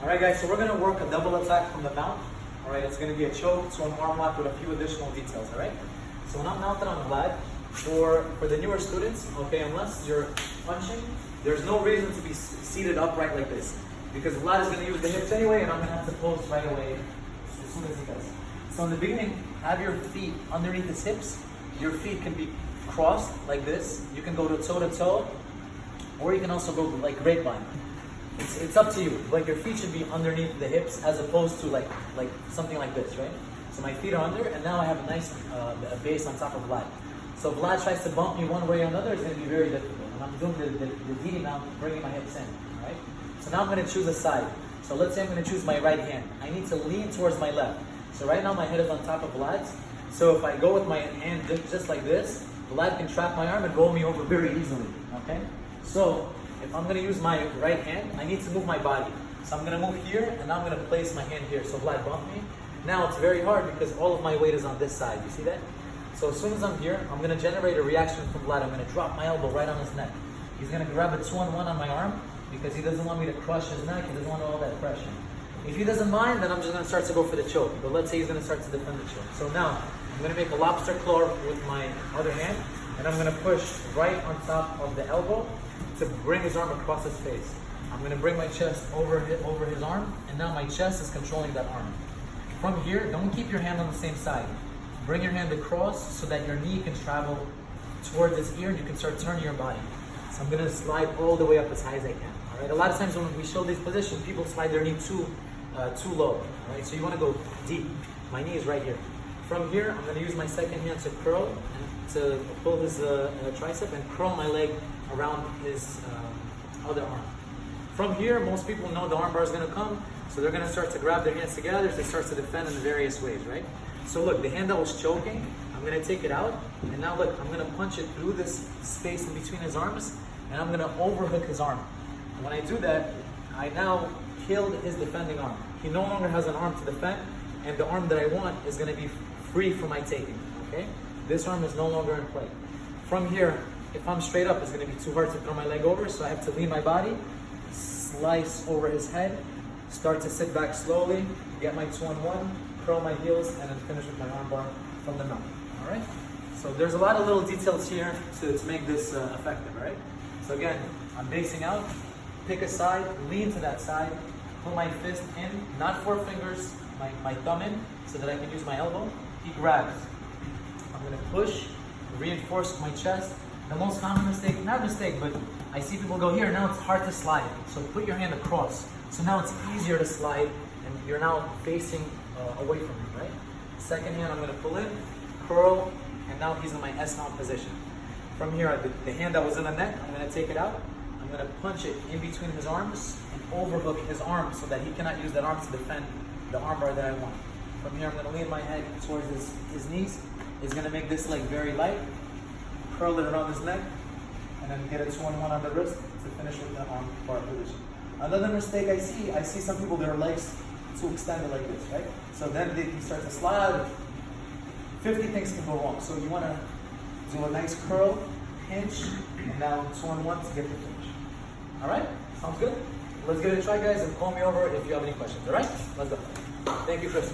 Alright guys, so we're going to work a double attack from the mount. Alright, it's going to be a choke to an arm lock with a few additional details, alright? So when I'm mounted on Vlad, for the newer students, okay, unless you're punching, there's no reason to be seated upright like this. Because Vlad is going to use the hips anyway, and I'm going to have to post right away as soon as he does. So in the beginning, have your feet underneath his hips. Your feet can be crossed like this. You can go to toe, or you can also go like grapevine. It's up to you. Like your feet should be underneath the hips as opposed to like something like this, right? So my feet are under, and now I have a nice base on top of Vlad. So if Vlad tries to bump me one way or another, it's going to be very difficult. And I'm doing the D now, bringing my hips in, right? So now I'm going to choose a side. So let's say I'm going to choose my right hand. I need to lean towards my left. So right now my head is on top of Vlad's. So if I go with my hand just like this, Vlad can trap my arm and roll me over very easily, okay? So if I'm going to use my right hand, I need to move my body. So I'm going to move here, and now I'm going to place my hand here. So Vlad bumped me. Now it's very hard because all of my weight is on this side. You see that? So as soon as I'm here, I'm going to generate a reaction from Vlad. I'm going to drop my elbow right on his neck. He's going to grab a 2-on-1 on my arm because he doesn't want me to crush his neck. He doesn't want all that pressure. If he doesn't mind, then I'm just going to start to go for the choke. But let's say he's going to start to defend the choke. So now I'm going to make a lobster claw with my other hand, and I'm going to push right on top of the elbow to bring his arm across his face. I'm going to bring my chest over his arm, and now my chest is controlling that arm. From here, don't keep your hand on the same side. Bring your hand across so that your knee can travel towards his ear and you can start turning your body. So I'm going to slide all the way up as high as I can. All right. A lot of times when we show these positions, people slide their knee too low. All right. So you want to go deep. My knee is right here. From here, I'm going to use my second hand to curl and to pull his tricep and curl my leg around his other arm. From here, most people know the armbar is going to come, so they're going to start to grab their hands together to start to defend in various ways, right? So look, the hand that was choking, I'm going to take it out, and now look, I'm going to punch it through this space in between his arms, and I'm going to overhook his arm. And when I do that, I now killed his defending arm. He no longer has an arm to defend, and the arm that I want is going to be free for my taking, okay? This arm is no longer in play. From here, if I'm straight up, it's going to be too hard to throw my leg over, so I have to lean my body, slice over his head, start to sit back slowly, get my 2-on-1, curl my heels, and then finish with my armbar from the mount. All right? So there's a lot of little details here to make this effective, all right? So again, I'm basing out, pick a side, lean to that side, put my fist in, not 4 fingers, my thumb in, so that I can use my elbow. He grabs. I'm going to push, reinforce my chest. The most common mistake, not mistake, but I see people go here, now it's hard to slide. So put your hand across. So now it's easier to slide, and you're now facing away from me, right? Second hand, I'm going to pull in, curl, and now he's in my S-mount position. From here, the hand that was in the neck, I'm going to take it out. I'm going to punch it in between his arms and overhook his arm so that he cannot use that arm to defend the armbar that I want. From here, I'm going to lean my head towards his knees. It's going to make this leg very light. Curl it around his neck, and then get a 2-on-1 on the wrist to finish with the arm bar position. Another mistake I see some people, their legs too extended like this, right? So then they can start to slide. 50 things can go wrong. So you want to do a nice curl, pinch, and now 2-on-1 to get the finish. All right? Sounds good? Let's give it a try, guys, and call me over if you have any questions. All right? Let's go. Thank you, Chris.